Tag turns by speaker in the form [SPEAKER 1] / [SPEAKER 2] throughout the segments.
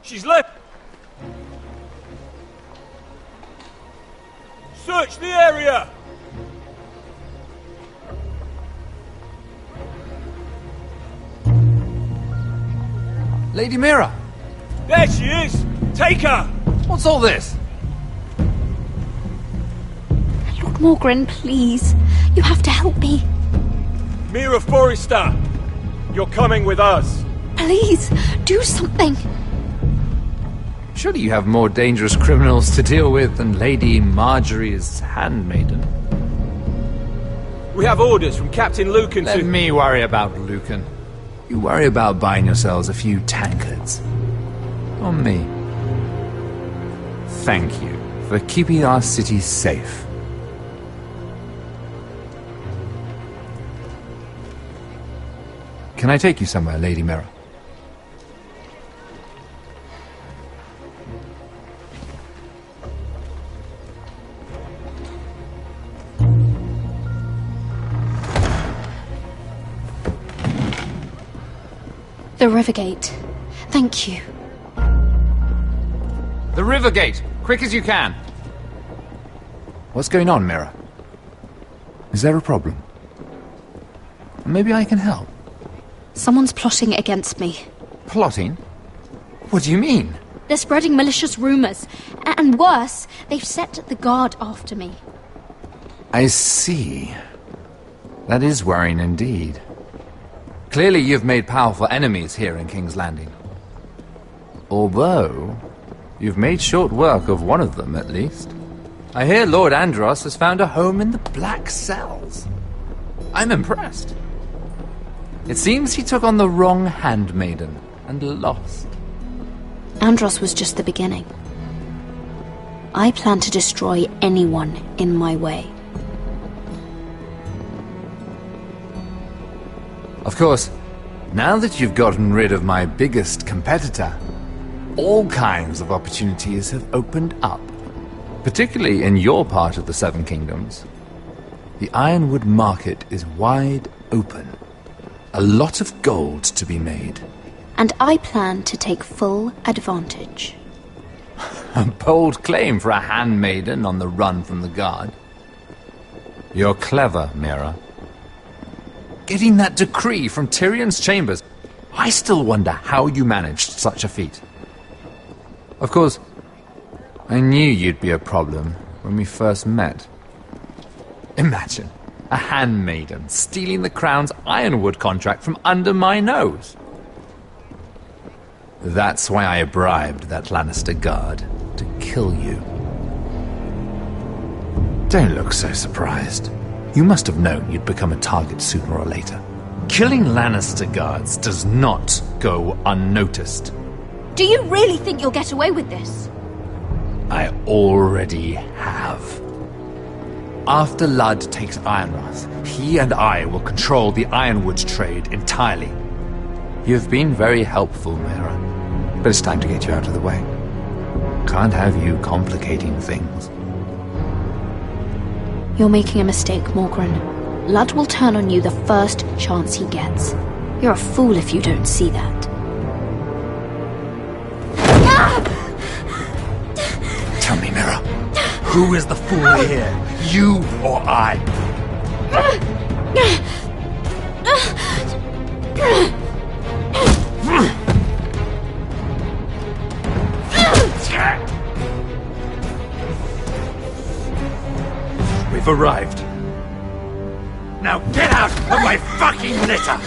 [SPEAKER 1] She's left. Search the area!
[SPEAKER 2] Lady Mira!
[SPEAKER 1] There she is! Take her!
[SPEAKER 2] What's all this?
[SPEAKER 3] Lord Morgren, please. You have to help me.
[SPEAKER 1] Mira Forrester! You're coming with us!
[SPEAKER 3] Please, do something.
[SPEAKER 2] Surely you have more dangerous criminals to deal with than Lady Marjorie's handmaiden.
[SPEAKER 1] We have orders from Captain Lucan to...
[SPEAKER 2] Let me worry about Lucan. You worry about buying yourselves a few tankards. On me. Thank you for keeping our city safe. Can I take you somewhere, Lady Mira?
[SPEAKER 3] The Rivergate. Thank you.
[SPEAKER 2] The Rivergate! Quick as you can! What's going on, Mira? Is there a problem? Maybe I can help.
[SPEAKER 3] Someone's plotting against me.
[SPEAKER 2] Plotting? What do you mean?
[SPEAKER 3] They're spreading malicious rumors. And worse, they've set the guard after me.
[SPEAKER 2] I see. That is worrying indeed. Clearly you've made powerful enemies here in King's Landing. Although, you've made short work of one of them, at least. I hear Lord Andros has found a home in the Black Cells. I'm impressed. It seems he took on the wrong handmaiden and lost.
[SPEAKER 3] Andros was just the beginning. I plan to destroy anyone in my way.
[SPEAKER 2] Of course, now that you've gotten rid of my biggest competitor, all kinds of opportunities have opened up. Particularly in your part of the Seven Kingdoms. The Ironwood market is wide open. A lot of gold to be made.
[SPEAKER 3] And I plan to take full advantage.
[SPEAKER 2] A bold claim for a handmaiden on the run from the guard. You're clever, Mira. Getting that decree from Tyrion's chambers, I still wonder how you managed such a feat. Of course, I knew you'd be a problem when we first met. Imagine a handmaiden stealing the Crown's Ironwood contract from under my nose. That's why I bribed that Lannister guard to kill you. Don't look so surprised. You must have known you'd become a target sooner or later. Killing Lannister guards does not go unnoticed.
[SPEAKER 3] Do you really think you'll get away with this?
[SPEAKER 2] I already have. After Ludd takes Ironrath, he and I will control the Ironwood trade entirely. You've been very helpful, Mira, but it's time to get you out of the way. Can't have you complicating things.
[SPEAKER 3] You're making a mistake, Morgren. Ludd will turn on you the first chance he gets. You're a fool if you don't see that.
[SPEAKER 2] Tell me, Mira, who is the fool here? You or I? We've arrived. Now get out of my fucking litter!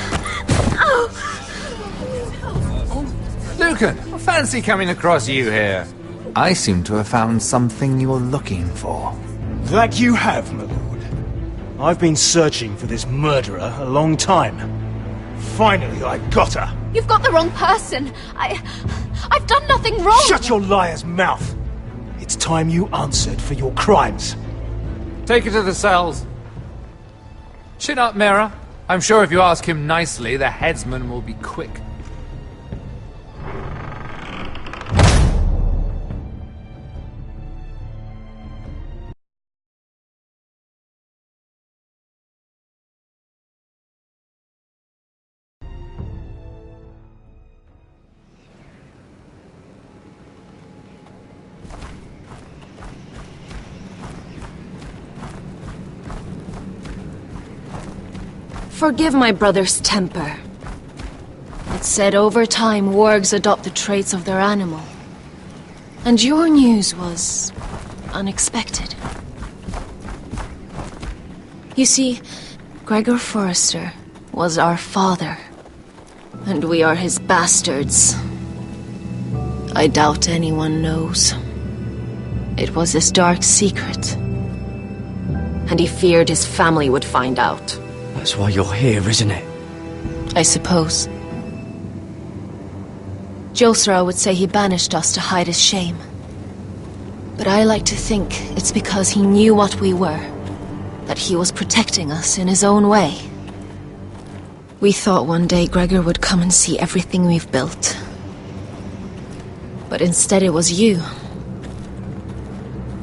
[SPEAKER 2] Lucan, I fancy coming across you here. I seem to have found something you're looking for.
[SPEAKER 4] That you have, my lord. I've been searching for this murderer a long time. Finally, I got her.
[SPEAKER 3] You've got the wrong person. I've done nothing wrong.
[SPEAKER 4] Shut your liar's mouth. It's time you answered for your crimes.
[SPEAKER 2] Take her to the cells. Chin up, Mira. I'm sure if you ask him nicely, the headsman will be quick.
[SPEAKER 5] forgive my brother's temper. It's said over time wargs adopt the traits of their animal. And your news was unexpected. You see, Gregor Forrester was our father, and we are his bastards. I doubt anyone knows. It was his dark secret, and he feared his family would find out.
[SPEAKER 6] That's why you're here, isn't it?
[SPEAKER 5] I suppose. Josra would say he banished us to hide his shame. But I like to think it's because he knew what we were, that he was protecting us in his own way. We thought one day Gregor would come and see everything we've built. But instead it was you.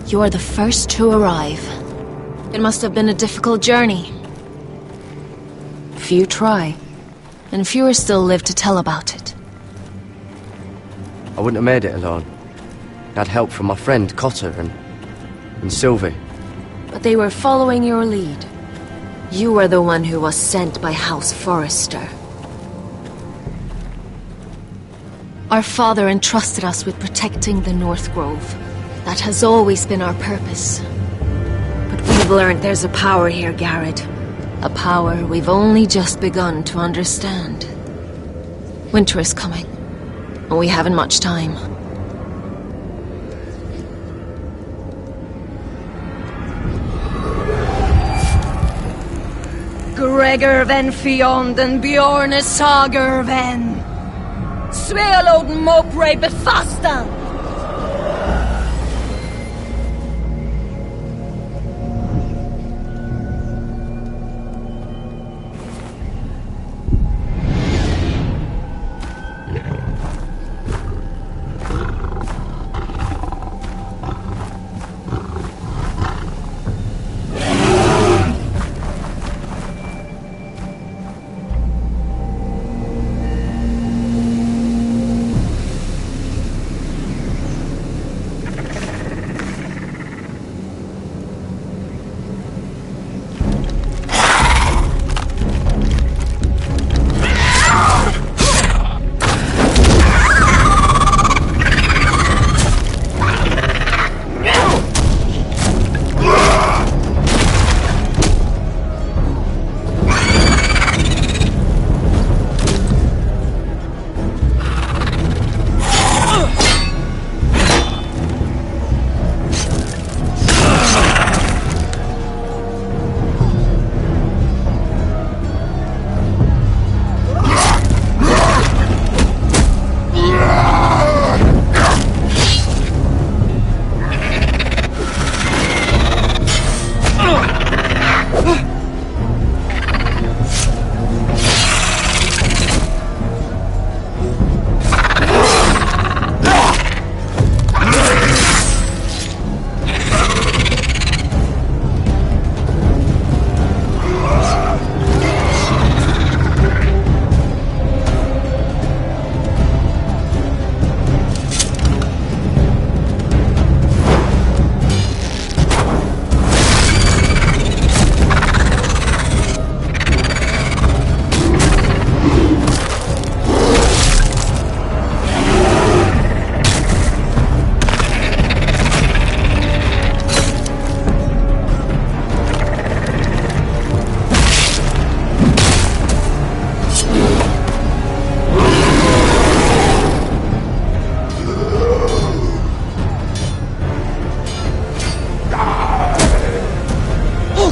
[SPEAKER 5] You are the first to arrive. It must have been a difficult journey. Few try, and fewer still live to tell about it.
[SPEAKER 6] I wouldn't have made it alone. I had help from my friend Cotter and Sylvie.
[SPEAKER 5] But they were following your lead. You were the one who was sent by House Forrester. Our father entrusted us with protecting the North Grove. That has always been our purpose. But we've learned there's a power here, Garrett. A power we've only just begun to understand. Winter is coming, and we haven't much time. Gregor ven Fionden Bjorne Sager ven Svealoden Mopre befastan.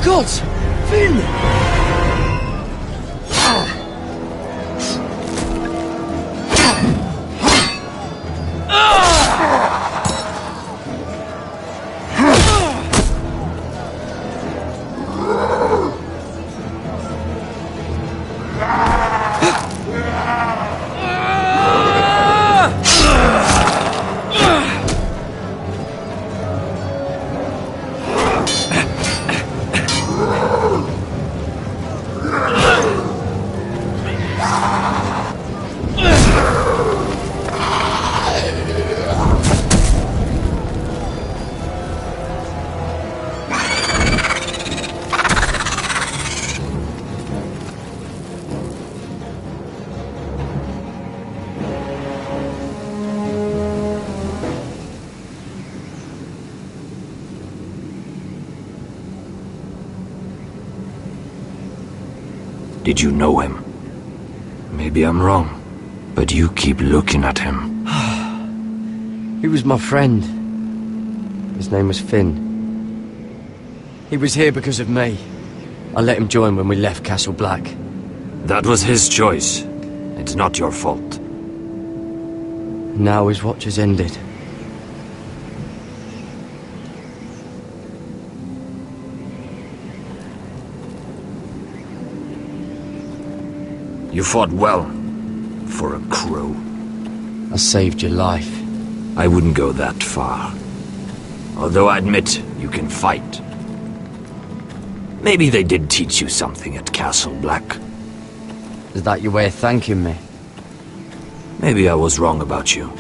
[SPEAKER 4] gods! Finn!
[SPEAKER 2] Did you know him? Maybe I'm wrong, but you keep looking at him.
[SPEAKER 6] He was my friend. His name was Finn. He was here because of me. I let him join when we left Castle Black.
[SPEAKER 2] That was his choice. It's not your fault.
[SPEAKER 6] Now his watch has ended.
[SPEAKER 2] You fought well, for a crow.
[SPEAKER 6] I saved your life.
[SPEAKER 2] I wouldn't go that far. Although I admit, you can fight. Maybe they did teach you something at Castle Black.
[SPEAKER 6] Is that your way of thanking me?
[SPEAKER 2] Maybe I was wrong about you.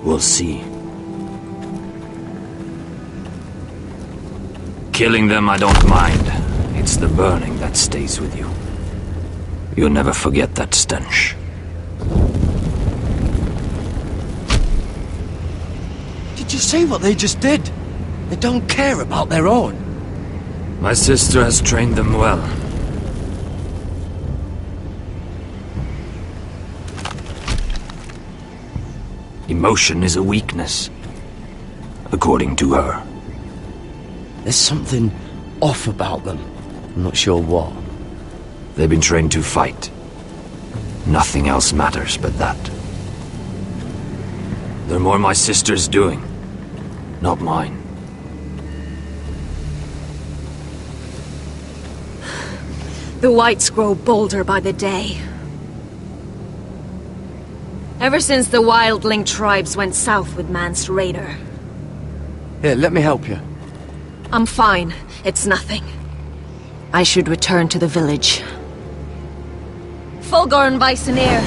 [SPEAKER 2] We'll see. Killing them I don't mind. It's the burning that stays with you. You'll never forget that stench.
[SPEAKER 6] Did you see what they just did? They don't care about their own.
[SPEAKER 2] My sister has trained them well. Emotion is a weakness, according to her.
[SPEAKER 6] There's something off about them. I'm not sure what.
[SPEAKER 2] They've been trained to fight. Nothing else matters but that. They're more my sister's doing, not mine.
[SPEAKER 5] The whites grow bolder by the day. Ever since the wildling tribes went south with Mance Raider.
[SPEAKER 6] Here, let me help you.
[SPEAKER 5] I'm fine. It's nothing. I should return to the village. Fulgor and Viceneer.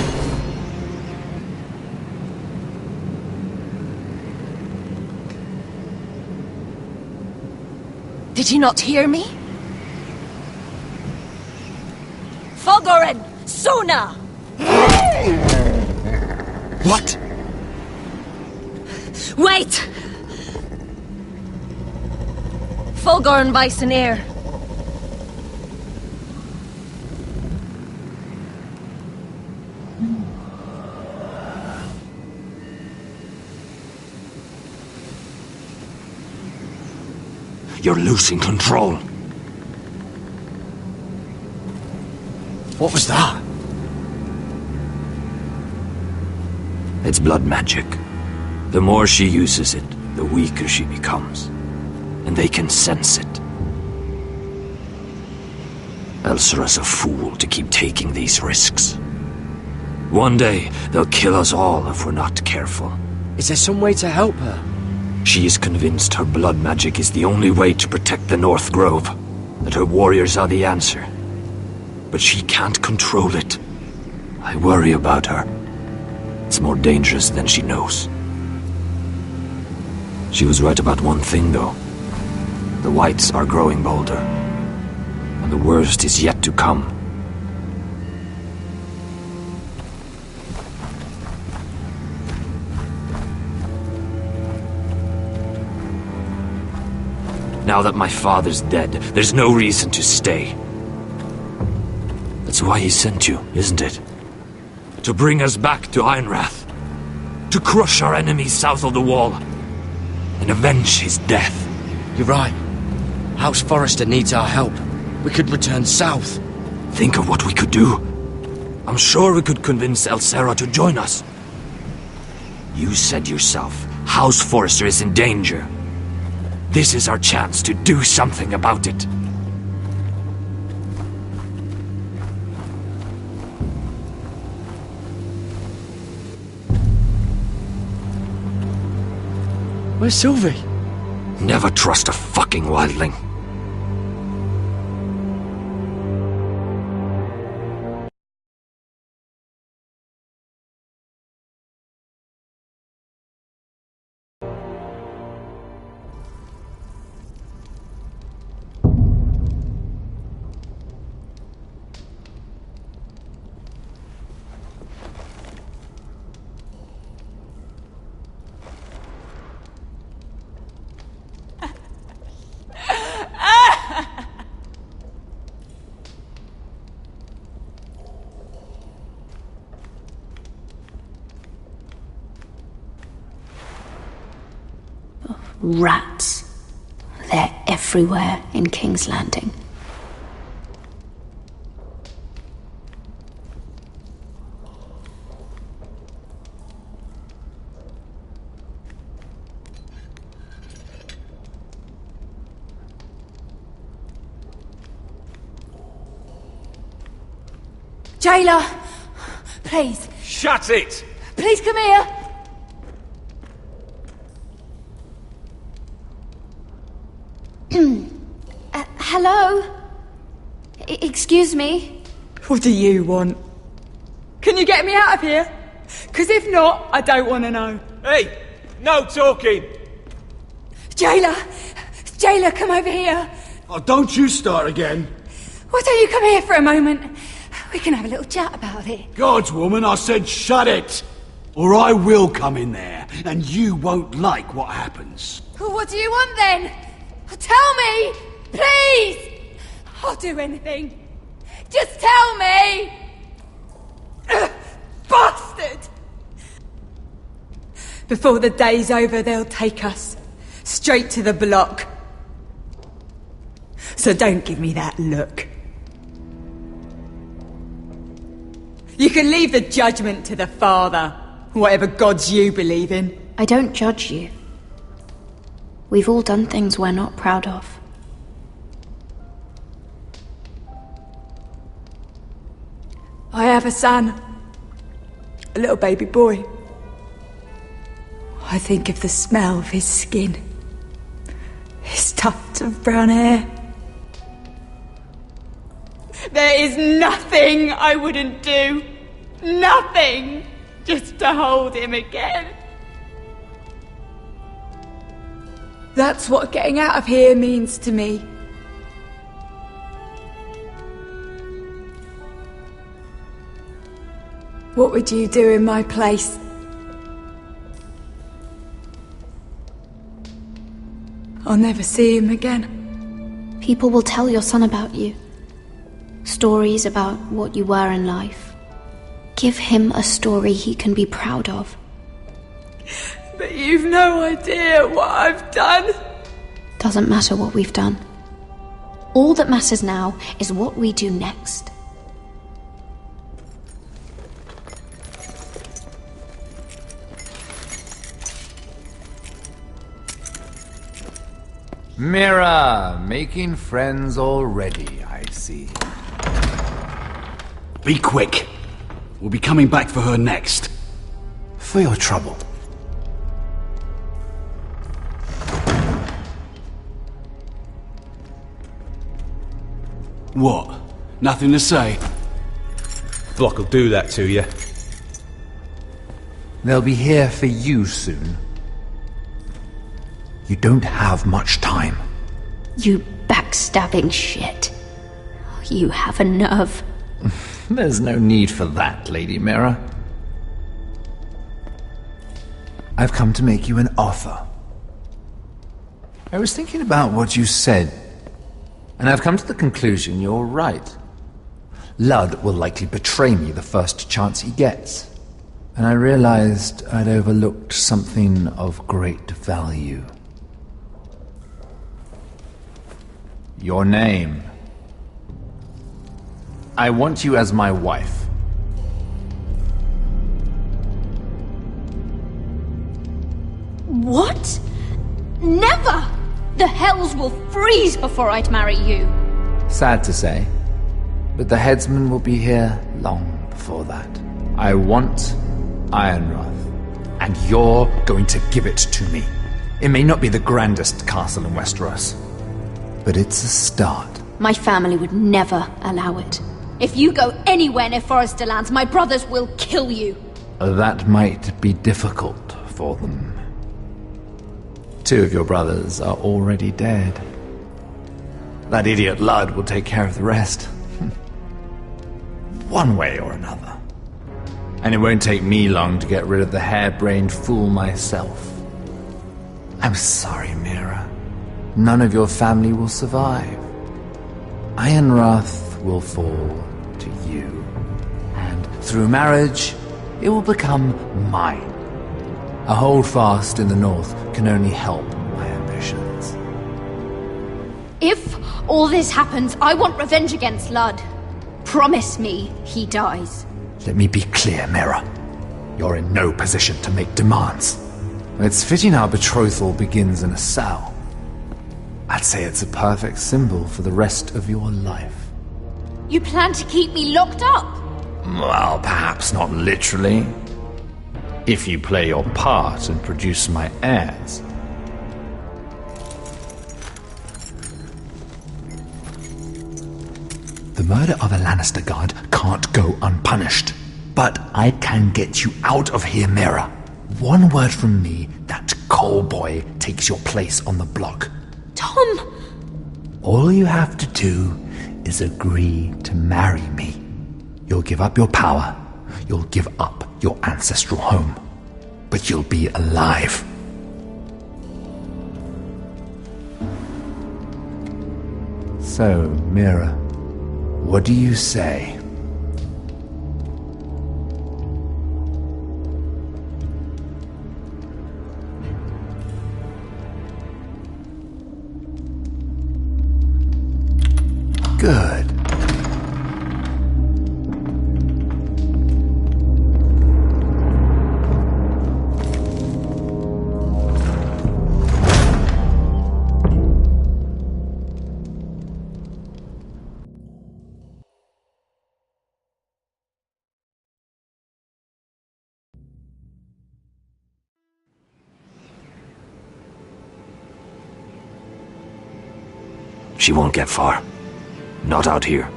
[SPEAKER 5] Did you not hear me? Fulgorin! Suna!
[SPEAKER 6] What?
[SPEAKER 5] Wait! Fulgor and Viceneer.
[SPEAKER 2] You're losing control.
[SPEAKER 6] What was that?
[SPEAKER 2] It's blood magic. The more she uses it, the weaker she becomes. And they can sense it. Elsera's a fool to keep taking these risks. One day, they'll kill us all if we're not careful.
[SPEAKER 6] Is there some way to help her?
[SPEAKER 2] She is convinced her blood magic is the only way to protect the North Grove, that her warriors are the answer. But she can't control it. I worry about her. It's more dangerous than she knows. She was right about one thing, though. The whites are growing bolder. And the worst is yet to come. Now that my father's dead, there's no reason to stay. That's why he sent you, isn't it? To bring us back to Ironrath. To crush our enemies south of the Wall. And avenge his death.
[SPEAKER 6] You're right. House Forrester needs our help. We could return south.
[SPEAKER 2] Think of what we could do. I'm sure we could convince Elsera to join us. You said yourself, House Forrester is in danger. This is our chance to do something about it.
[SPEAKER 6] Where's Sylvie?
[SPEAKER 2] Never trust a fucking wildling.
[SPEAKER 3] Rats. They're everywhere in King's Landing.
[SPEAKER 7] Jailer! Please.
[SPEAKER 1] Shut it!
[SPEAKER 7] Please come here!
[SPEAKER 3] Hello? Excuse me?
[SPEAKER 7] What do you want? Can you get me out of here? Because if not, I don't want to know.
[SPEAKER 1] Hey! No talking!
[SPEAKER 7] Jailer! Jailer, come over here!
[SPEAKER 8] Oh, don't you start again.
[SPEAKER 7] Why don't you come here for a moment? We can have a little chat about it.
[SPEAKER 8] God's woman, I said shut it! Or I will come in there, and you won't like what happens.
[SPEAKER 7] Well, what do you want then? Tell me! Please! I'll do anything. Just tell me! Bastard! Before the day's over, they'll take us straight to the block. So don't give me that look. You can leave the judgment to the Father, whatever gods you believe in.
[SPEAKER 3] I don't judge you. We've all done things we're not proud of.
[SPEAKER 7] I have a son. A little baby boy. I think of the smell of his skin. His tufts of brown hair. There is nothing I wouldn't do. Nothing! Just to hold him again. That's what getting out of here means to me. What would you do in my place? I'll never see him again.
[SPEAKER 3] People will tell your son about you. Stories about what you were in life. Give him a story he can be proud of.
[SPEAKER 7] But you've no idea what I've done.
[SPEAKER 3] Doesn't matter what we've done. All that matters now is what we do next.
[SPEAKER 2] Mira, making friends already, I see.
[SPEAKER 8] Be quick. We'll be coming back for her next.
[SPEAKER 4] For your trouble.
[SPEAKER 8] What? Nothing to say?
[SPEAKER 1] Block will do that to you.
[SPEAKER 2] They'll be here for you soon. You don't have much time.
[SPEAKER 3] You backstabbing shit. You have a nerve.
[SPEAKER 2] There's no need for that, Lady Mira. I've come to make you an offer. I was thinking about what you said, and I've come to the conclusion you're right. Ludd will likely betray me the first chance he gets. And I realized I'd overlooked something of great value. Your name. I want you as my wife.
[SPEAKER 3] What? Never! The hells will freeze before I'd marry you.
[SPEAKER 2] Sad to say, but the headsman will be here long before that. I want Ironrath, and you're going to give it to me. It may not be the grandest castle in Westeros, but it's a start.
[SPEAKER 3] My family would never allow it. If you go anywhere near Forrester Lands, my brothers will kill you.
[SPEAKER 2] That might be difficult for them. 2 of your brothers are already dead. That idiot Ludd will take care of the rest. One way or another. And it won't take me long to get rid of the harebrained fool myself. I'm sorry, Mira. None of your family will survive. Ironrath will fall to you. And through marriage, it will become mine. A holdfast in the north can only help my
[SPEAKER 3] If all this happens, I want revenge against Ludd. Promise me he dies.
[SPEAKER 2] Let me be clear, Mira. You're in no position to make demands. It's fitting our betrothal begins in a cell. I'd say it's a perfect symbol for the rest of your life.
[SPEAKER 3] You plan to keep me locked up?
[SPEAKER 2] Well, perhaps not literally. If you play your part and produce my heirs. The murder of a Lannister guard can't go unpunished. But I can get you out of here, Mira. One word from me, that coal boy takes your place on the block.
[SPEAKER 3] Tom!
[SPEAKER 2] All you have to do is agree to marry me. You'll give up your power. You'll give up your ancestral home. But you'll be alive. So, Mira, what do you say? Good.
[SPEAKER 9] She won't get far. Not out here.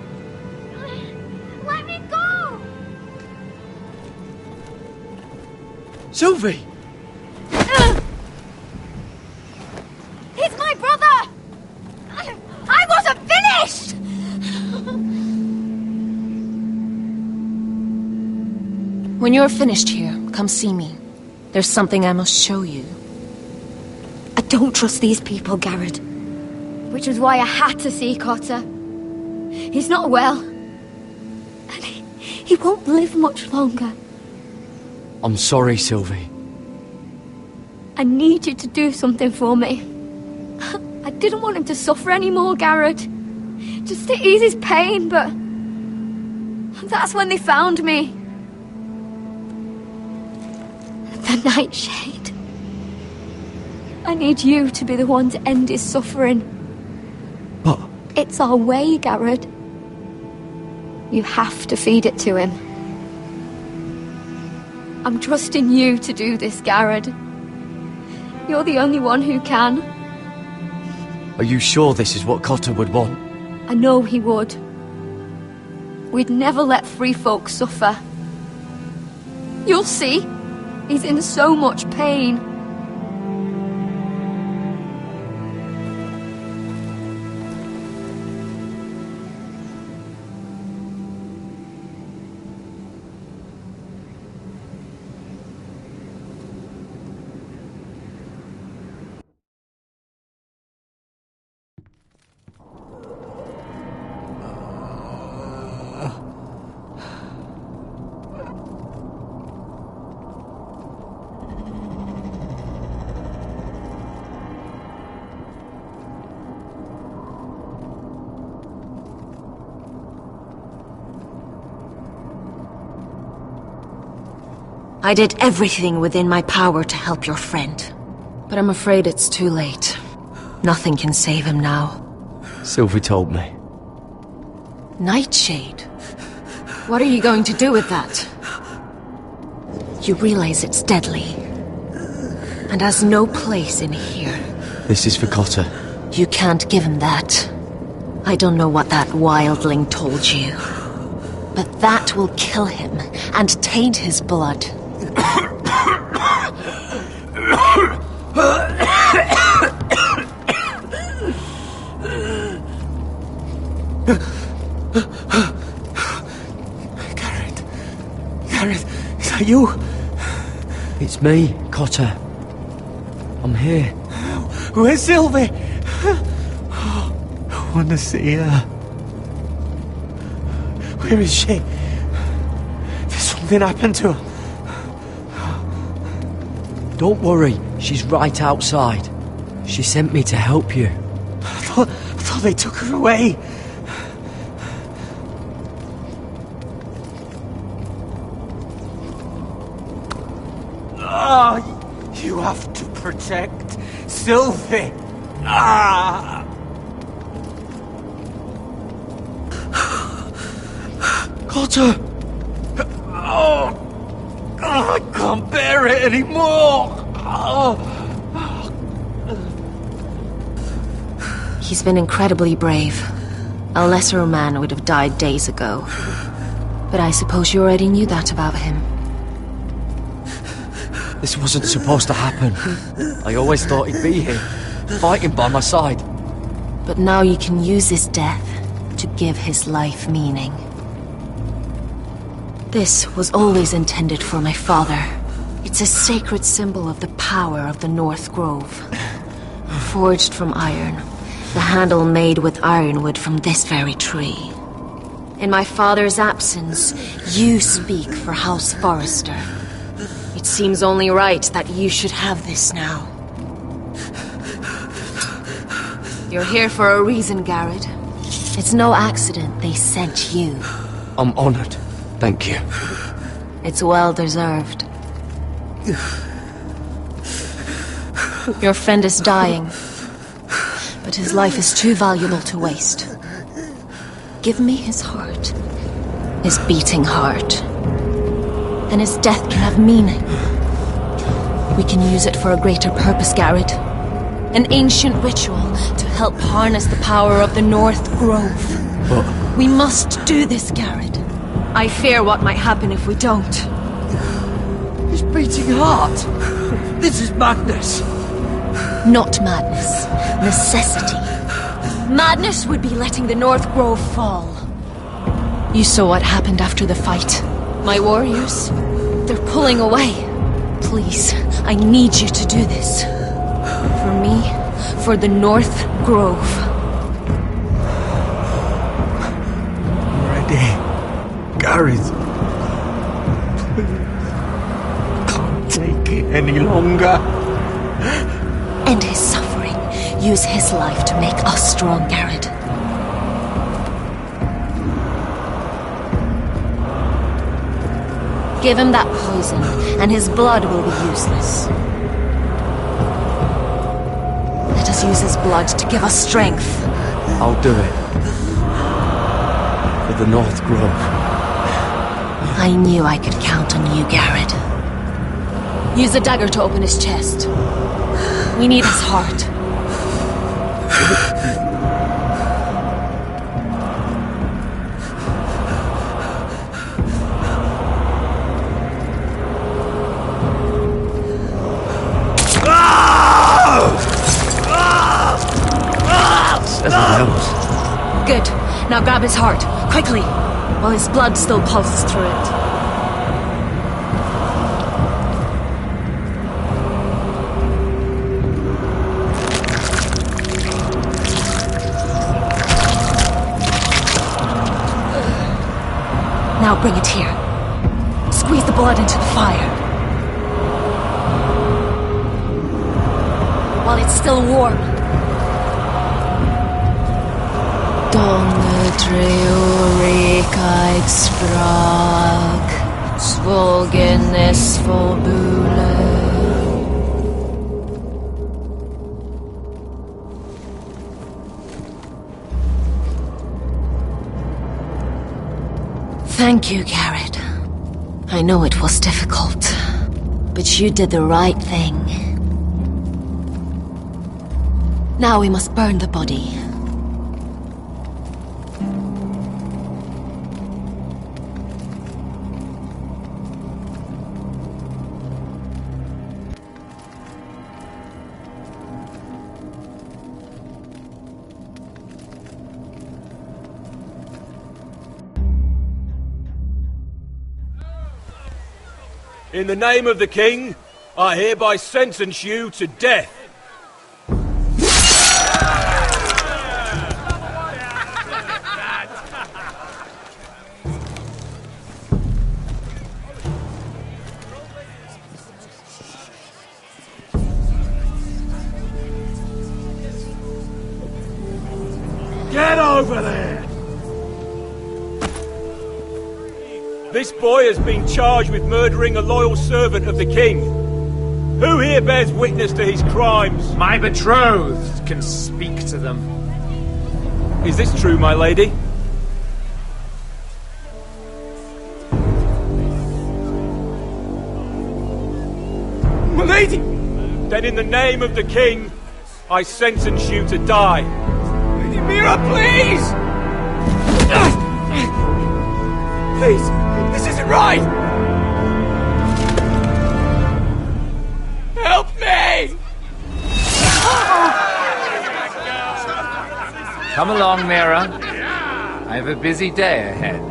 [SPEAKER 7] Let me go!
[SPEAKER 6] Sylvie!
[SPEAKER 7] He's my brother! I wasn't finished!
[SPEAKER 5] When you're finished here, come see me. There's something I must show you.
[SPEAKER 3] I don't trust these people, Garrett.
[SPEAKER 7] Which is why I had to see Cotter. He's not well. And he won't live much longer.
[SPEAKER 6] I'm sorry, Sylvie.
[SPEAKER 7] I need you to do something for me. I didn't want him to suffer anymore, Garrett. Just to ease his pain, but... that's when they found me. The Nightshade. I need you to be the one to end his suffering.
[SPEAKER 6] But...
[SPEAKER 7] It's our way, Garrett. You have to feed it to him. I'm trusting you to do this, Garrett. You're the only one who can.
[SPEAKER 6] Are you sure this is what Cotter would want?
[SPEAKER 7] I know he would. We'd never let free folk suffer. You'll see. He's in so much pain.
[SPEAKER 5] I did everything within my power to help your friend. But I'm afraid it's too late. Nothing can save him now.
[SPEAKER 6] Sylvie told me.
[SPEAKER 5] Nightshade? What are you going to do with that? You realize it's deadly. And has no place in here.
[SPEAKER 6] This is for Cotter.
[SPEAKER 5] You can't give him that. I don't know what that wildling told you. But that will kill him and taint his blood.
[SPEAKER 4] Garrett, is that you?
[SPEAKER 6] It's me, Cotter. I'm here.
[SPEAKER 4] Where's Sylvie? I want to see her. Where is she? Did something happen to her?
[SPEAKER 6] Don't worry, she's right outside. She sent me to help you.
[SPEAKER 4] I thought Oh, they took her away. You have to protect Sylvie. Cotter! I can't bear it anymore!
[SPEAKER 5] He's been incredibly brave. A lesser man would have died days ago. But I suppose you already knew that about him.
[SPEAKER 6] This wasn't supposed to happen. I always thought he'd be here, fighting by my side.
[SPEAKER 5] But now you can use his death to give his life meaning. This was always intended for my father. It's a sacred symbol of the power of the North Grove. Forged from iron, the handle made with ironwood from this very tree. In my father's absence, you speak for House Forrester. It seems only right that you should have this now. You're here for a reason, Garrett. It's no accident they sent you.
[SPEAKER 6] I'm honored. Thank you.
[SPEAKER 5] It's well deserved. Your friend is dying, but his life is too valuable to waste. Give me his heart. His beating heart. Then his death can have meaning. We can use it for a greater purpose, Garrett. An ancient ritual to help harness the power of the North Grove.
[SPEAKER 6] But
[SPEAKER 5] we must do this, Garrett. I fear what might happen if we don't.
[SPEAKER 6] his beating heart! This is madness!
[SPEAKER 5] Not madness. Necessity. Madness would be letting the North Grove fall. You saw what happened after the fight. My warriors, they're pulling away. Please, I need you to do this. For me, for the North Grove.
[SPEAKER 4] I'm ready. Garrett. Please. Can't take it any longer.
[SPEAKER 5] End his suffering. Use his life to make us strong, Garrett. Give him that poison, and his blood will be useless. Let us use his blood to give us strength.
[SPEAKER 6] I'll do it. For the North Grove.
[SPEAKER 5] I knew I could count on you, Garrett. Use the dagger to open his chest. We need his heart. Good. Now grab his heart, quickly, while his blood still pulses through it. Now bring it here. Squeeze the blood into the fire. While it's still warm. Donge treorekaig sprag, svogenes forbule. Thank you, Garrett. I know it was difficult, but you did the right thing. Now we must burn the body.
[SPEAKER 1] In the name of the king, I hereby sentence you to death.
[SPEAKER 8] Get over there!
[SPEAKER 1] This boy has been charged with murdering a loyal servant of the king. Who here bears witness to his crimes?
[SPEAKER 2] My betrothed can speak to them.
[SPEAKER 1] Is this true, my lady?
[SPEAKER 4] My lady!
[SPEAKER 1] Then in the name of the king, I sentence you to die.
[SPEAKER 4] Lady Mira, please! Please, this isn't right! Help me!
[SPEAKER 2] Come along, Mira. I have a busy day ahead.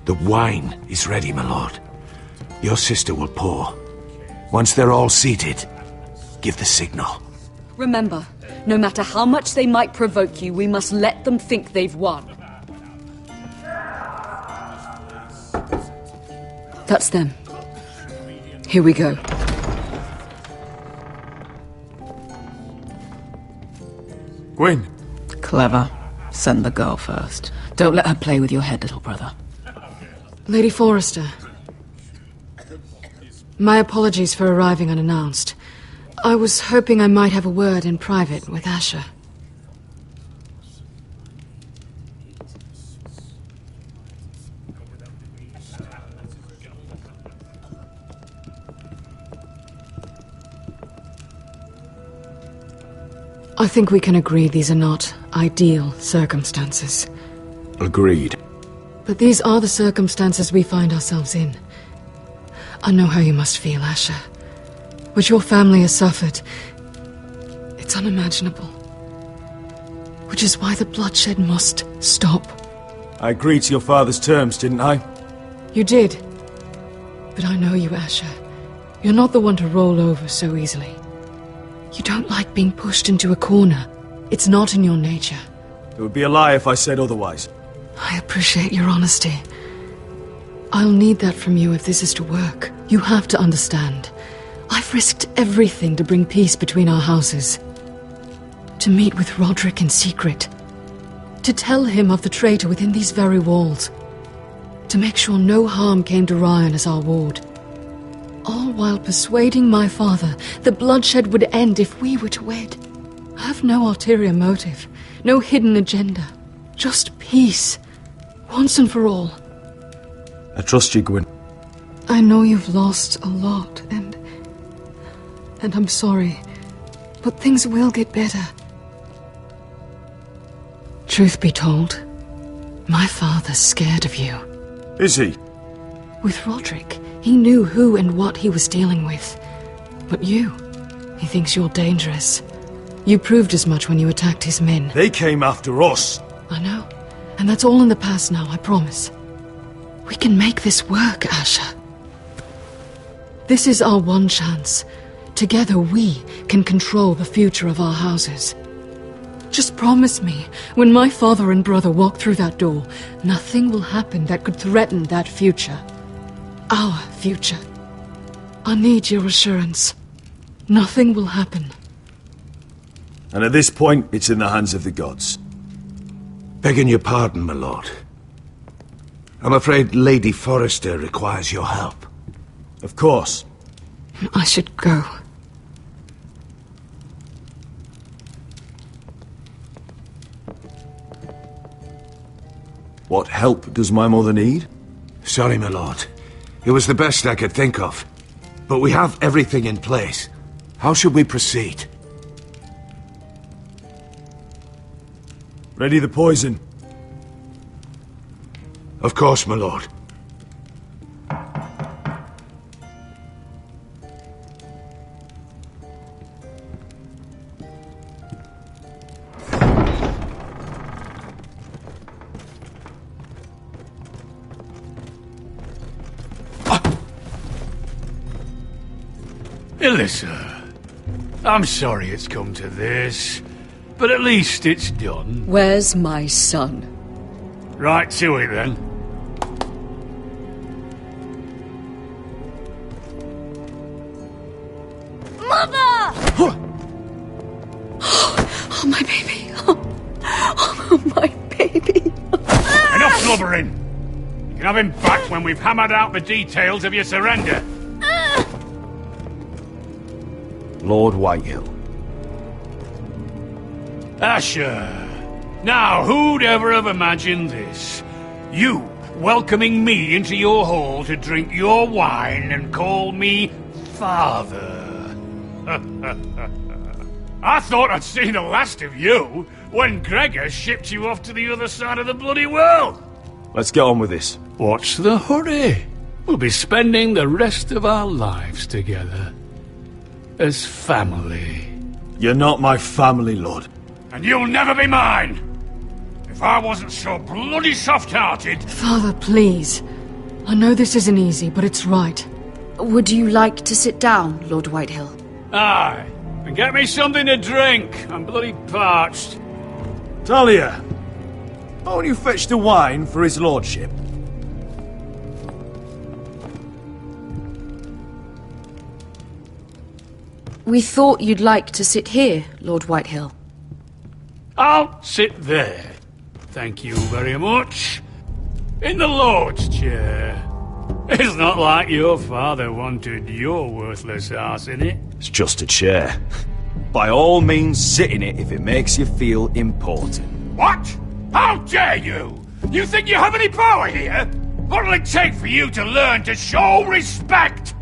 [SPEAKER 9] The wine is ready, my lord. Your sister will pour. Once they're all seated, give the signal.
[SPEAKER 10] Remember, no matter how much they might provoke you, we must let them think they've won. That's them. Here we go.
[SPEAKER 4] Gwyn.
[SPEAKER 11] Clever. Send the girl first. Don't let her play with your head, little brother.
[SPEAKER 10] Lady Forrester. My apologies for arriving unannounced. I was hoping I might have a word in private with Asher. I think we can agree these are not ideal circumstances.
[SPEAKER 9] Agreed.
[SPEAKER 10] But these are the circumstances we find ourselves in. I know how you must feel, Asher. What your family has suffered, it's unimaginable. Which is why the bloodshed must stop.
[SPEAKER 4] I agreed to your father's terms, didn't I?
[SPEAKER 10] You did. But I know you, Asher. You're not the one to roll over so easily. You don't like being pushed into a corner. It's not in your nature.
[SPEAKER 4] It would be a lie if I said otherwise.
[SPEAKER 10] I appreciate your honesty. I'll need that from you if this is to work. You have to understand. I've risked everything to bring peace between our houses. To meet with Roderick in secret. To tell him of the traitor within these very walls. To make sure no harm came to Ryan as our ward. All while persuading my father that bloodshed would end if we were to wed. I have no ulterior motive, no hidden agenda. Just peace, once and for all.
[SPEAKER 4] I trust you, Gwyn.
[SPEAKER 10] I know you've lost a lot, and I'm sorry, but things will get better. Truth be told, my father's scared of you.
[SPEAKER 4] Is he?
[SPEAKER 10] With Roderick, he knew who and what he was dealing with. But you, he thinks you're dangerous. You proved as much when you attacked his men.
[SPEAKER 4] They came after us.
[SPEAKER 10] I know. And that's all in the past now, I promise. We can make this work, Asher. This is our one chance. Together we can control the future of our houses. Just promise me, when my father and brother walk through that door, nothing will happen that could threaten that future. Our future. I need your assurance. Nothing will happen.
[SPEAKER 4] And at this point, it's in the hands of the gods.
[SPEAKER 9] Begging your pardon, my lord. I'm afraid Lady Forrester requires your help.
[SPEAKER 4] Of course.
[SPEAKER 10] I should go.
[SPEAKER 4] What help does my mother need?
[SPEAKER 9] Sorry, my lord. It was the best I could think of. But we have everything in place. How should we proceed?
[SPEAKER 4] Ready the poison.
[SPEAKER 9] Of course, my lord.
[SPEAKER 8] Elissa, I'm sorry it's come to this, but at least it's done.
[SPEAKER 10] Where's my son?
[SPEAKER 8] Right to it then.
[SPEAKER 7] Mother!
[SPEAKER 10] Oh, my baby. Oh, my baby.
[SPEAKER 8] Enough blubbering! You can have him back when we've hammered out the details of your surrender.
[SPEAKER 4] Lord Whitehill.
[SPEAKER 8] Asher. Now, who'd ever have imagined this? You welcoming me into your hall to drink your wine and call me father. I thought I'd seen the last of you when Gregor shipped you off to the other side of the bloody world.
[SPEAKER 4] Let's get on with this.
[SPEAKER 8] What's the hurry? We'll be spending the rest of our lives together. As family.
[SPEAKER 4] You're not my family, Lord.
[SPEAKER 8] And you'll never be mine! If I wasn't so bloody soft-hearted...
[SPEAKER 10] Father, please. I know this isn't easy, but it's right.
[SPEAKER 12] Would you like to sit down, Lord Whitehill?
[SPEAKER 8] Aye. And get me something to drink. I'm bloody parched.
[SPEAKER 4] Talia, won't you fetch the wine for his lordship?
[SPEAKER 12] We thought you'd like to sit here, Lord Whitehill.
[SPEAKER 8] I'll sit there. Thank you very much. In the Lord's chair. It's not like your father wanted your worthless ass in it.
[SPEAKER 4] It's just a chair. By all means, sit in it if it makes you feel important.
[SPEAKER 8] What? How dare you? You think you have any power here? What'll it take for you to learn to show respect?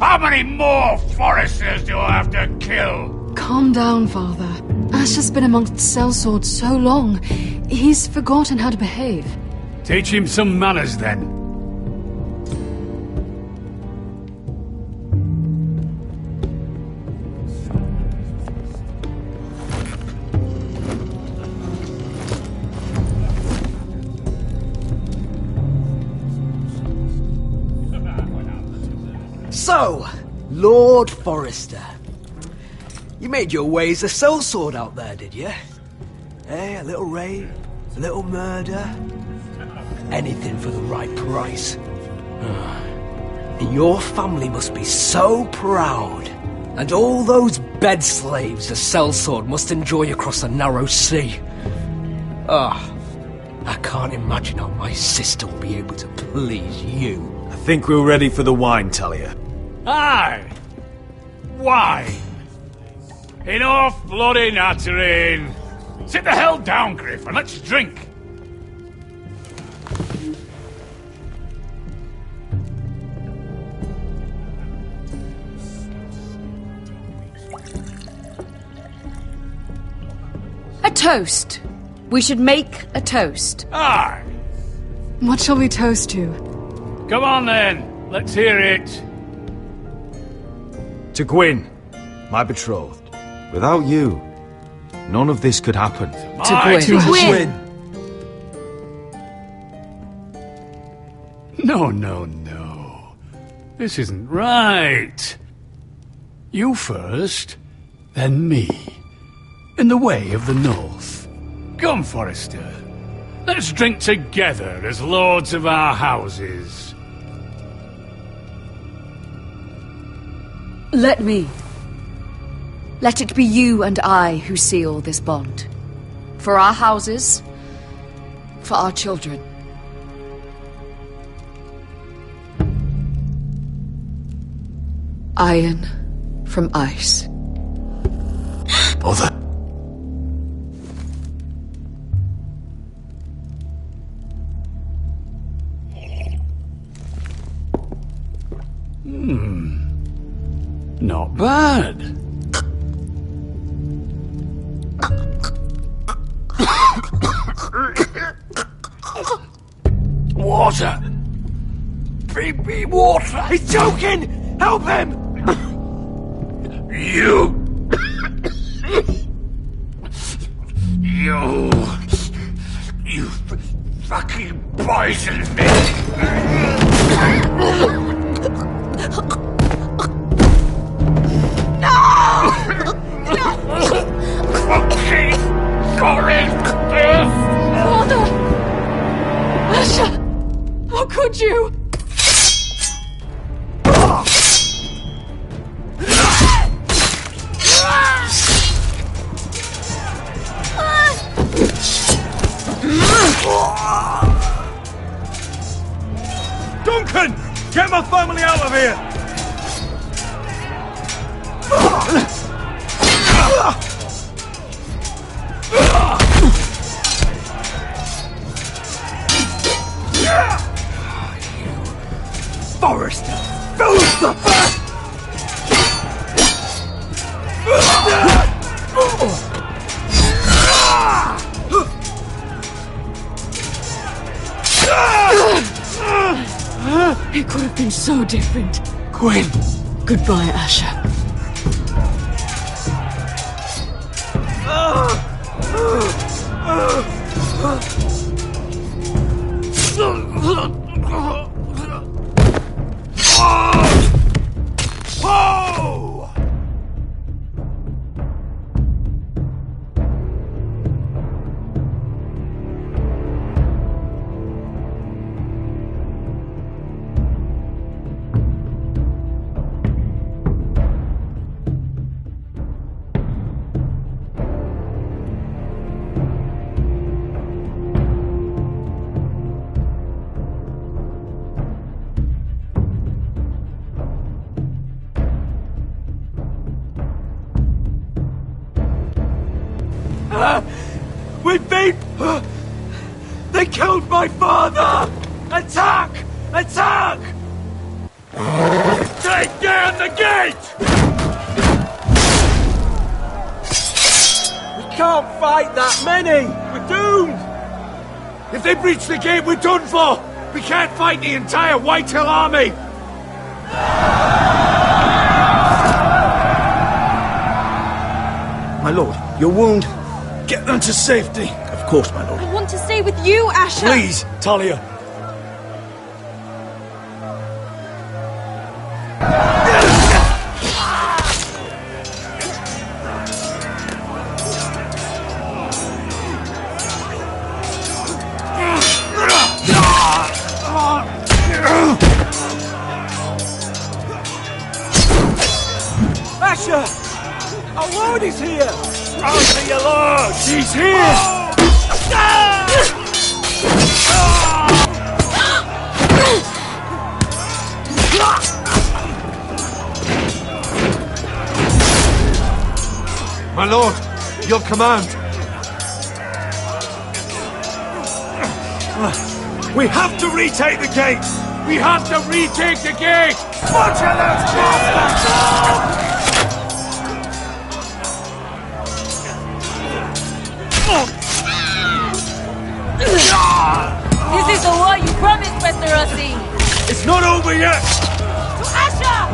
[SPEAKER 8] How many more Foresters do I have to kill?
[SPEAKER 10] Calm down, Father. Ash has been amongst sellswords so long. He's forgotten how to behave.
[SPEAKER 8] Teach him some manners, then.
[SPEAKER 13] So, Lord Forrester. You made your way as a sellsword out there, did you? Eh, a little raid, a little murder. Anything for the right price. Your family must be so proud. And all those bed slaves a sellsword must enjoy across a narrow sea. I can't imagine how my sister will be able to please you.
[SPEAKER 4] I think we're ready for the wine, Talia.
[SPEAKER 8] Aye! Wine! Enough bloody nattering! Sit the hell down, Griff, and let's drink!
[SPEAKER 12] A toast. We should make a toast.
[SPEAKER 8] Aye!
[SPEAKER 10] What shall we toast to?
[SPEAKER 8] Come on then, let's hear it.
[SPEAKER 4] To Gwyn, my betrothed. Without you, none of this could happen.
[SPEAKER 12] To Gwyn.
[SPEAKER 8] No, no, no. This isn't right. You first, then me. In the way of the North. Come, Forrester. Let's drink together as lords of our houses.
[SPEAKER 12] Let me. Let it be you and I who seal this bond. For our houses, for our children. Iron from ice.
[SPEAKER 9] Mother.
[SPEAKER 8] Not bad. Water. Baby water.
[SPEAKER 13] He's choking! Help him!
[SPEAKER 8] You fucking poisoned me.
[SPEAKER 4] family out of here!
[SPEAKER 13] Forrester! Who's the first?
[SPEAKER 10] It could have been so different.
[SPEAKER 13] Quinn!
[SPEAKER 10] Goodbye, Asher.
[SPEAKER 13] We've been... They killed my father! Attack! Attack!
[SPEAKER 1] Take down the gate!
[SPEAKER 13] We can't fight that many!
[SPEAKER 1] We're doomed! If they breach the gate, we're done for! We can't fight the entire Whitehill army!
[SPEAKER 4] My lord, your wound. Get them to safety. Of course, my lord.
[SPEAKER 14] I want to stay with you, Asher!
[SPEAKER 4] Please, Talia.
[SPEAKER 13] Asher! Our lord is here!
[SPEAKER 1] Answer your lord! She's here!
[SPEAKER 9] My lord, your command.
[SPEAKER 1] We have to retake the gate! We have to retake the gate! Butcher those bastards!
[SPEAKER 14] This is the war you promised, Westerosi!
[SPEAKER 1] It's not over yet!
[SPEAKER 14] To Asher!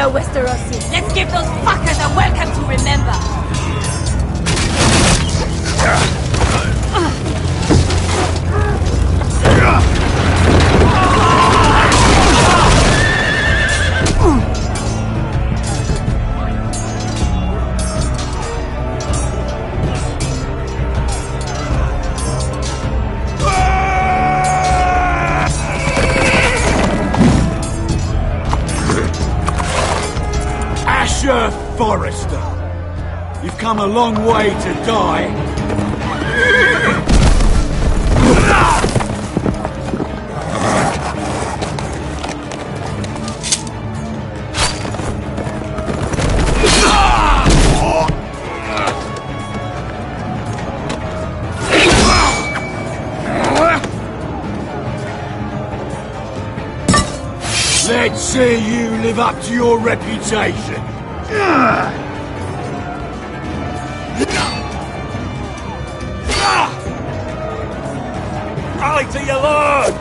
[SPEAKER 14] Westerosi. Let's give those fuckers a welcome to remember.
[SPEAKER 1] Asher Forrester,
[SPEAKER 9] We've come a long way to die. Let's see you live up to your reputation.
[SPEAKER 1] Rally to your lord!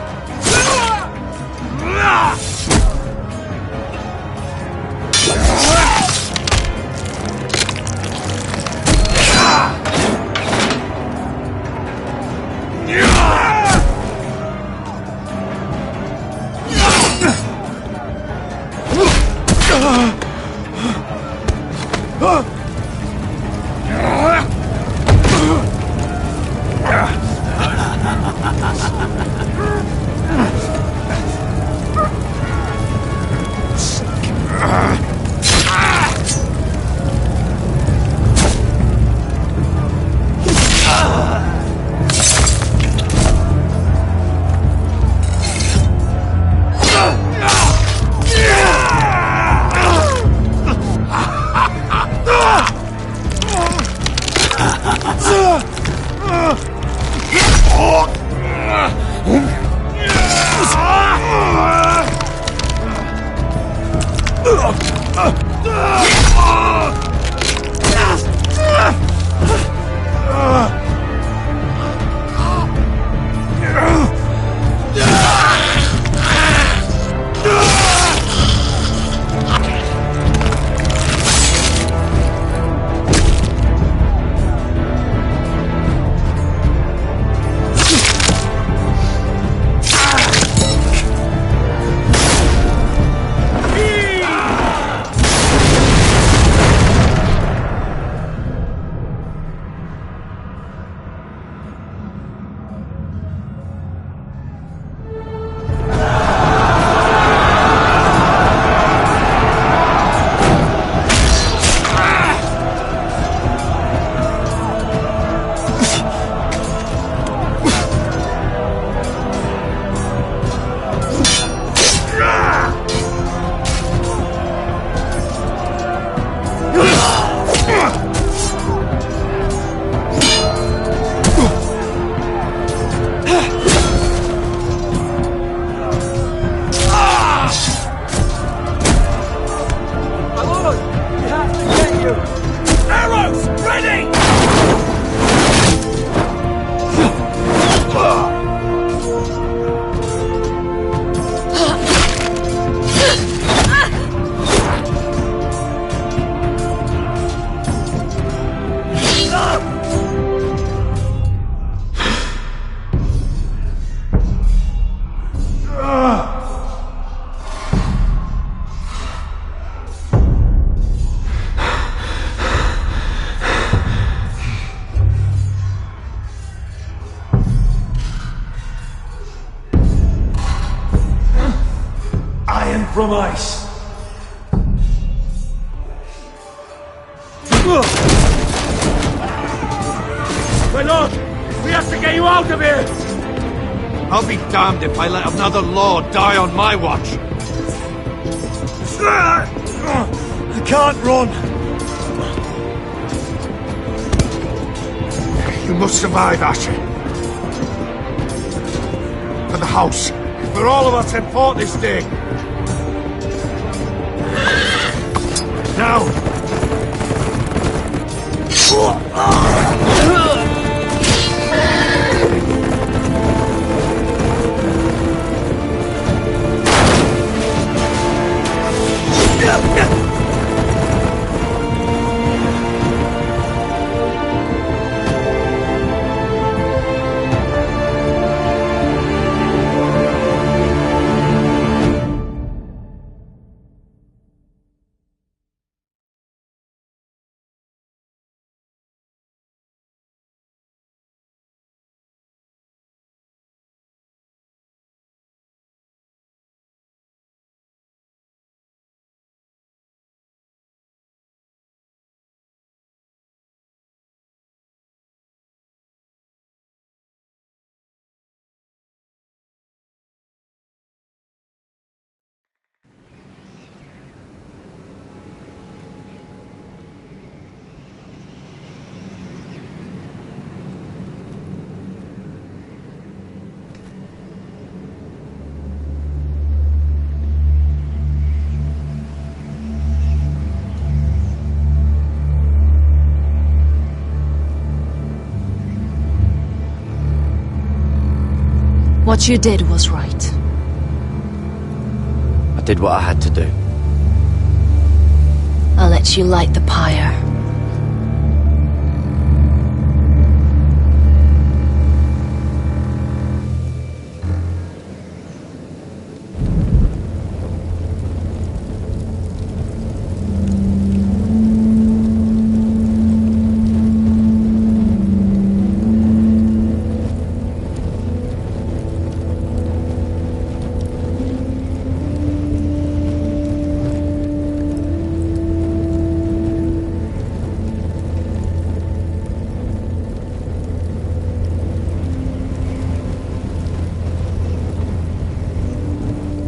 [SPEAKER 4] From ice.
[SPEAKER 1] My lord, we have to get you out of here!
[SPEAKER 9] I'll be damned if I let another lord die on my watch.
[SPEAKER 4] I can't run.
[SPEAKER 9] You must survive, Asher. For the house. For all of us have fought this day. Now!
[SPEAKER 5] What you did was right.
[SPEAKER 6] I did what I had to do.
[SPEAKER 5] I'll let you light the pyre.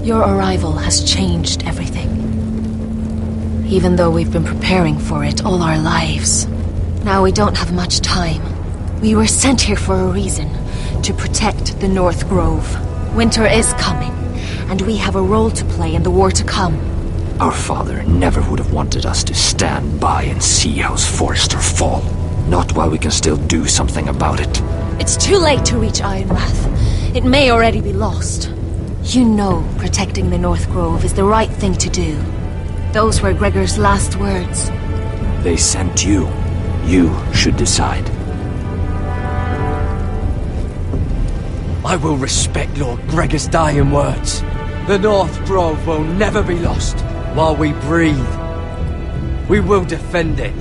[SPEAKER 5] Your arrival has changed everything. Even though we've been preparing for it all our lives. Now we don't have much time. We were sent here for a reason. To protect the North Grove. Winter is coming, and we have a role to play in the war to come.
[SPEAKER 15] Our father never would have wanted us to stand by and see House Forrester fall. Not while we can still do something about it.
[SPEAKER 5] It's too late to reach Ironrath. It may already be lost. You know protecting the North Grove is the right thing to do. Those were Gregor's last words.
[SPEAKER 15] They sent you. You should decide.
[SPEAKER 6] I will respect Lord Gregor's dying words. The North Grove will never be lost while we breathe. We will defend it.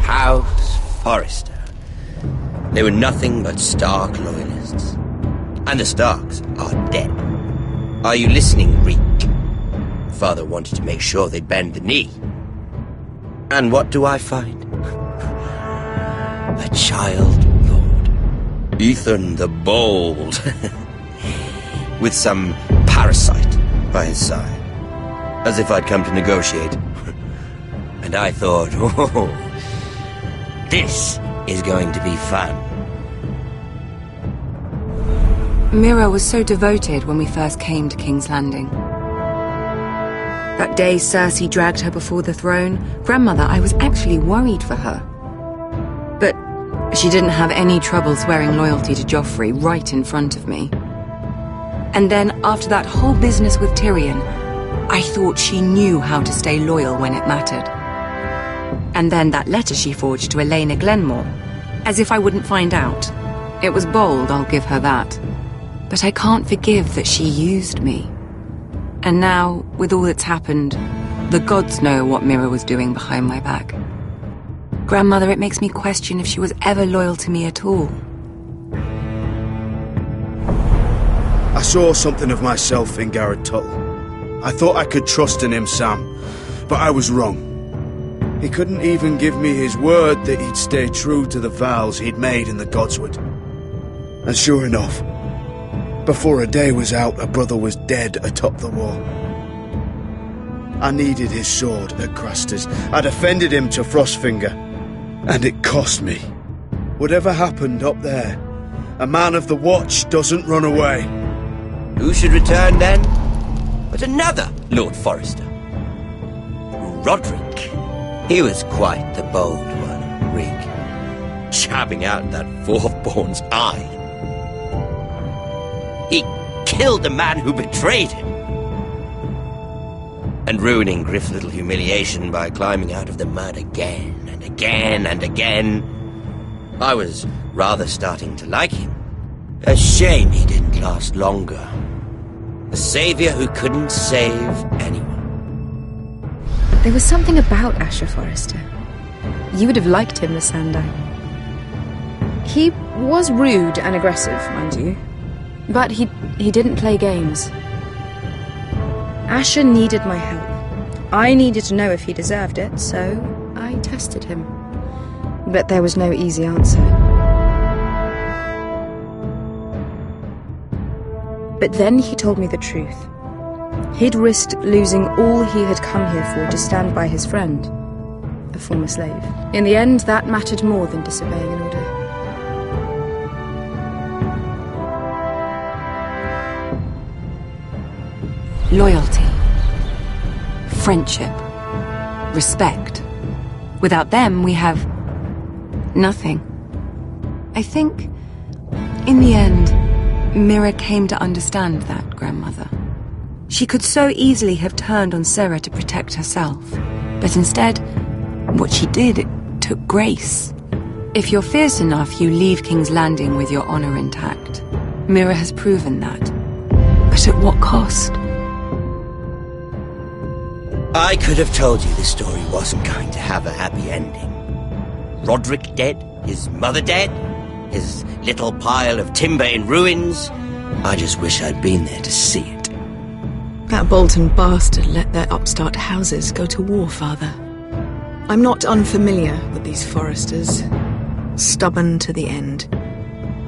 [SPEAKER 16] House Forrester. They were nothing but Stark loyalists. And the Starks are dead. Are you listening, Reek? Father wanted to make sure they'd bend the knee. And what do I find? A child lord. Ethan the Bold. With some parasite by his side. As if I'd come to negotiate. And I thought, oh, this is going to be fun.
[SPEAKER 17] Mira was so devoted when we first came to King's Landing. That day Cersei dragged her before the throne, Grandmother, I was actually worried for her. But she didn't have any trouble swearing loyalty to Joffrey right in front of me. And then, after that whole business with Tyrion, I thought she knew how to stay loyal when it mattered. And then that letter she forged to Elena Glenmore, as if I wouldn't find out. It was bold, I'll give her that. But I can't forgive that she used me. And now, with all that's happened, the gods know what Mira was doing behind my back. Grandmother, it makes me question if she was ever loyal to me at all.
[SPEAKER 4] I saw something of myself in Garrett Tuttle. I thought I could trust in him, Sam, but I was wrong. He couldn't even give me his word that he'd stay true to the vows he'd made in the Godswood. And sure enough, before a day was out, a brother was dead atop the wall. I needed his sword at Craster's. I defended him to Frostfinger, and it cost me. Whatever happened up there, a man of the Watch doesn't run away.
[SPEAKER 16] Who should return then? But another Lord Forrester. Roderick. He was quite the bold one, Rig. Jabbing out that fourth-born's eye. He killed the man who betrayed him. And ruining Griff's little humiliation by climbing out of the mud again and again and again. I was rather starting to like him. A shame he didn't last longer. A savior who couldn't save anyone.
[SPEAKER 17] There was something about Asher Forrester. You would have liked him, the Sandai. He was rude and aggressive, mind you. But he didn't play games. Asher needed my help. I needed to know if he deserved it, so I tested him. But there was no easy answer. But then he told me the truth. He'd risked losing all he had come here for to stand by his friend, a former slave. In the end, that mattered more than disobeying an order. Loyalty, friendship, respect. Without them, we have nothing. I think, in the end, Mira came to understand that, Grandmother. She could so easily have turned on Sarah to protect herself. But instead, what she did, it took grace. If you're fierce enough, you leave King's Landing with your honor intact. Mira has proven that. But at what cost?
[SPEAKER 16] I could have told you this story wasn't going to have a happy ending. Roderick dead, his mother dead, his little pile of timber in ruins. I just wish I'd been there to see it.
[SPEAKER 10] That Bolton bastard let their upstart houses go to war, Father. I'm not unfamiliar with these Forresters. Stubborn to the end.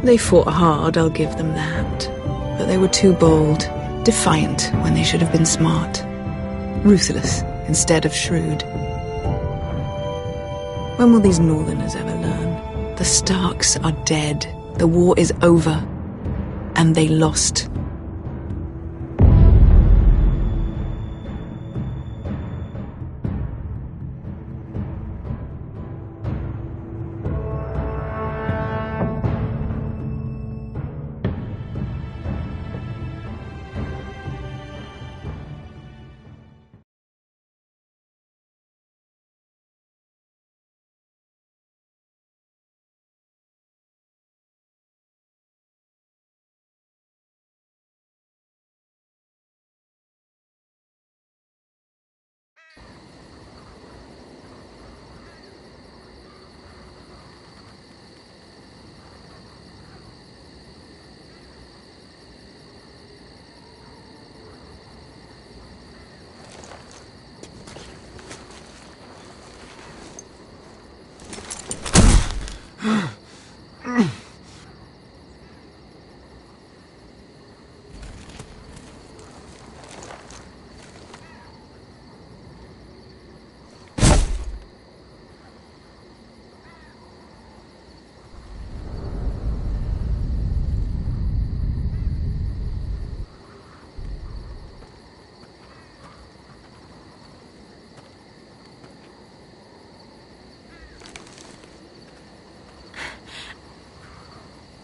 [SPEAKER 10] They fought hard, I'll give them that. But they were too bold, defiant when they should have been smart. Ruthless instead of shrewd. When will these Northerners ever learn? The Starks are dead. The war is over. And they lost.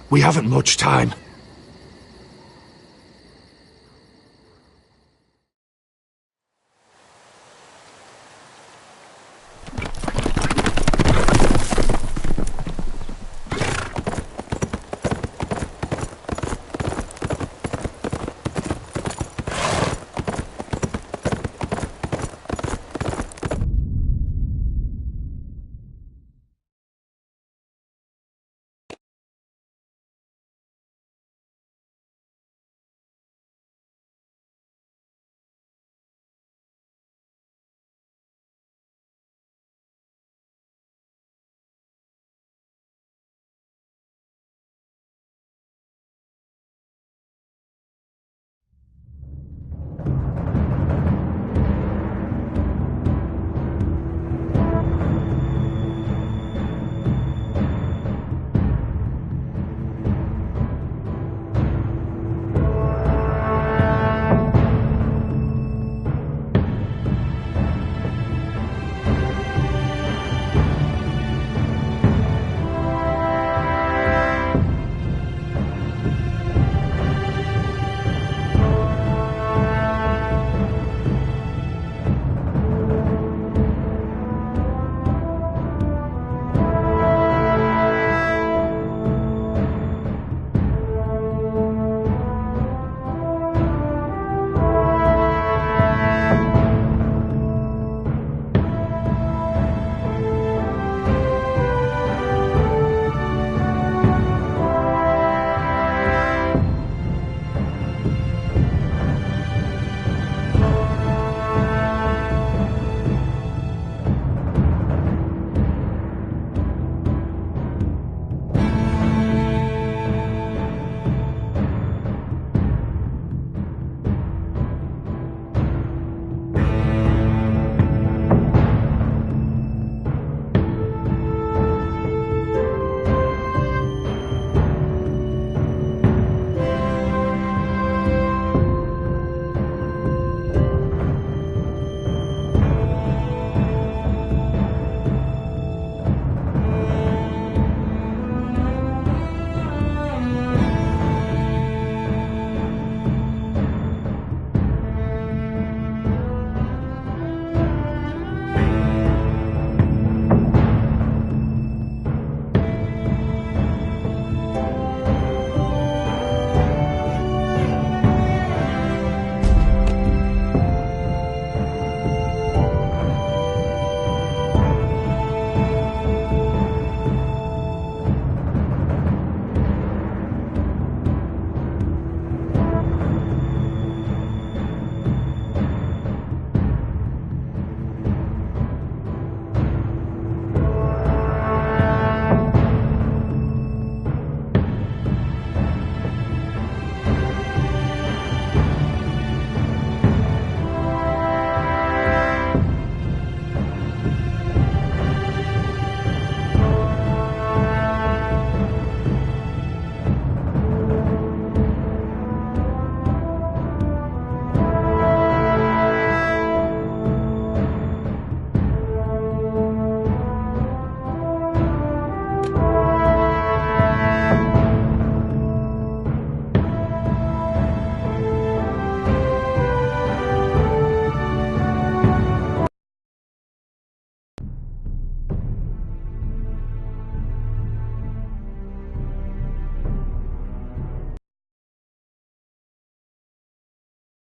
[SPEAKER 9] We haven't much time.